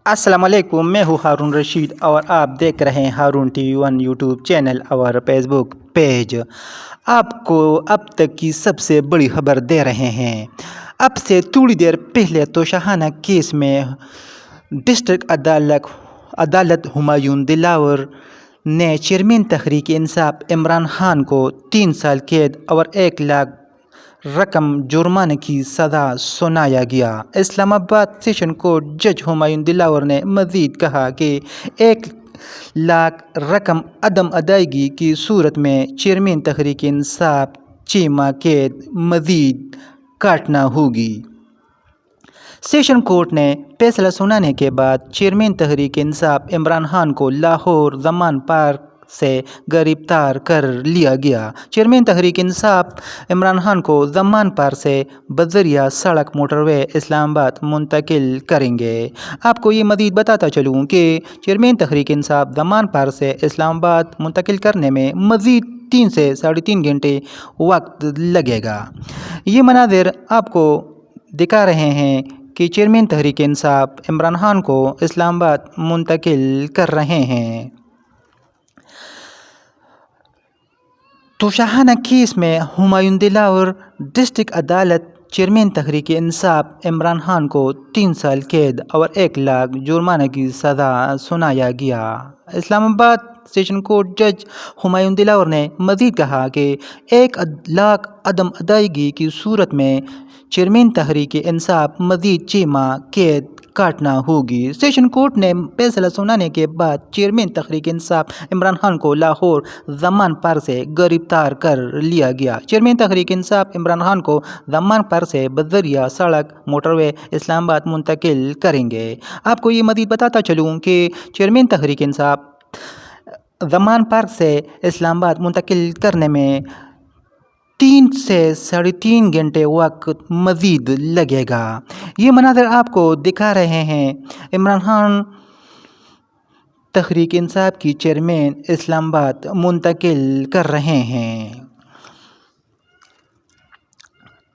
अस्सलाम वालेकुम, मैं हूँ हारून रशीद और आप देख रहे हैं हारून टीवी वन यूट्यूब चैनल और फेसबुक पेज। आपको अब तक की सबसे बड़ी खबर दे रहे हैं। अब से थोड़ी देर पहले तोशाखाना केस में डिस्ट्रिक्ट अदालत हुमायूं दिलावर ने चेयरमैन तहरीक इंसाफ इमरान खान को 3 साल कैद और 1 लाख रकम जुर्माने की सज़ा सुनाया गया। इस्लामाबाद सेशन कोर्ट जज हुमायूं दिलावर ने मज़ीद कहा कि 1 लाख रकम अदम अदायगी की सूरत में चेयरमैन तहरीक इंसाफ चीमा कैद मज़ीद काटना होगी। सेशन कोर्ट ने फैसला सुनाने के बाद चेयरमैन तहरीक इंसाफ इमरान खान को लाहौर जमान पार्क से गिरफ्तार कर लिया गया। चेयरमैन तहरीक इंसाफ इमरान खान को जमान पार्क से बजरिया सड़क मोटरवे इस्लामाबाद मुंतकिल करेंगे। आपको ये मज़ीद बताता चलूँ कि चेयरमैन तहरीक इंसाफ जमान पार्क से इस्लामाबाद मुंतकिल करने में मज़ीद 3 से 3.5 घंटे वक्त लगेगा। ये मनाज़िर आपको दिखा रहे हैं कि चेयरमैन तहरीक इंसाफ इमरान खान को इस्लामाबाद मुंतकिल कर रहे हैं। तोशाखाना केस में हुमायूं दिलावर डिस्ट्रिक्ट अदालत चेयरमैन तहरीक इंसाफ इमरान खान को 3 साल कैद और 1 लाख जुर्माने की सज़ा सुनाया गया। इस्लामाबाद सेशन कोर्ट जज हुमायूं दिलावर ने मज़ीद कहा कि 1 लाख अदम अदायगी की सूरत में चेयरमैन तहरीक इंसाफ मज़ीद 6 माह कैद काटना होगी। सेशन कोर्ट ने फैसला सुनाने के बाद चेयरमैन तहरीक इंसाफ इमरान खान को लाहौर जमान पार्क से गिरफ्तार कर लिया गया। चेयरमैन तहरीक इंसाफ इमरान खान को जमान पार्क से बजरिया सड़क मोटरवे इस्लामाबाद मुंतकिल करेंगे। आपको ये मज़ीद बताता चलूँ कि चेयरमैन तहरीक इंसाफ जमान पार्क से इस्लामाबाद मुंतकिल करने में 3 से 3.5 घंटे वक्त मज़ीद लगेगा। ये मनाज़र आपको दिखा रहे हैं इमरान खान तहरीक इंसाफ की चेयरमैन इस्लामाबाद मुंतकिल कर रहे हैं।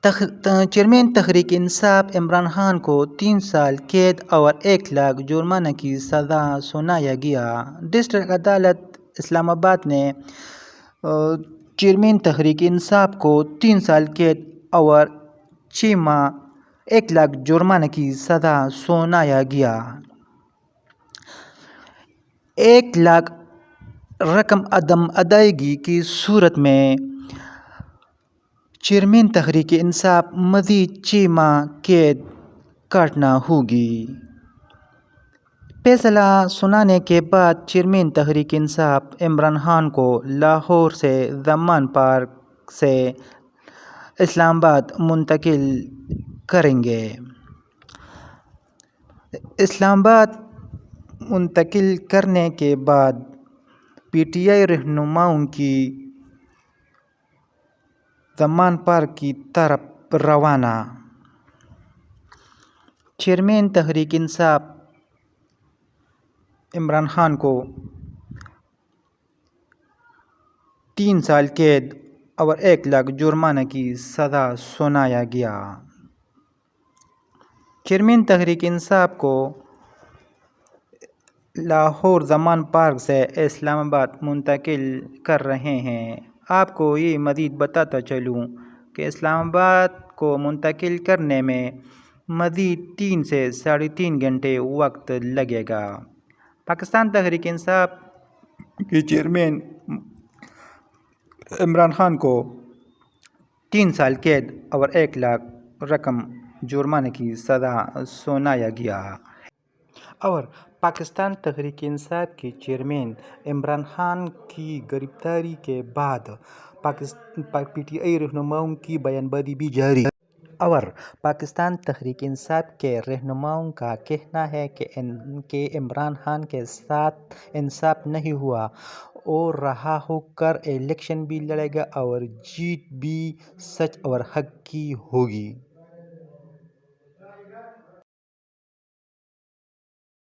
चेयरमैन तहरीक इंसाफ इमरान खान को 3 साल कैद और 1 लाख जुर्माने की सज़ा सुनाया गया। डिस्ट्रिक्ट अदालत इस्लामाबाद ने चेयरमैन तहरीक इंसाफ को 3 साल कैद और 6 माह 1 लाख जुर्माने की सज़ा सुनाया गया। 1 लाख रकम अदम अदायगी की सूरत में चेयरमैन तहरीक इंसाफ मज़ीद 6 माह कैद काटना होगी। फैसला सुनाने के बाद चेयरमैन तहरीक इंसाफ इमरान खान को लाहौर से जमान पार्क से इस्लामाबाद मुंतकिल करेंगे। इस्लामाबाद मुंतकिल करने के बाद PTI रहनुमाओं की जमान पार्क की तरफ रवाना। चेयरमैन तहरीक इंसाफ इमरान खान को 3 साल कैद और 1 लाख जुर्माने की सज़ा सुनाया गया। चेयरमैन तहरीक इंसाफ को लाहौर जमान पार्क से इस्लामाबाद मुंतकिल कर रहे हैं। आपको ये मज़ीद बताता चलूँ कि इस्लामाबाद को मुंतकिल करने में मज़ीद 3 से 3.5 घंटे वक्त लगेगा। पाकिस्तान तहरीक इंसाफ के चेयरमैन इमरान खान को 3 साल कैद और 1 लाख रकम जुर्माने की सज़ा सुनाया गया। और पाकिस्तान तहरीक इंसाफ के चेयरमैन इमरान खान की गिरफ्तारी के बाद PTI रहनुमाओं की बयानबाजी भी जारी। और पाकिस्तान तहरीक इंसाफ के रहनुमाओं का कहना है कि इमरान खान के साथ इंसाफ नहीं हुआ और रहा होकर इलेक्शन भी लड़ेगा और जीत भी सच और हक की होगी।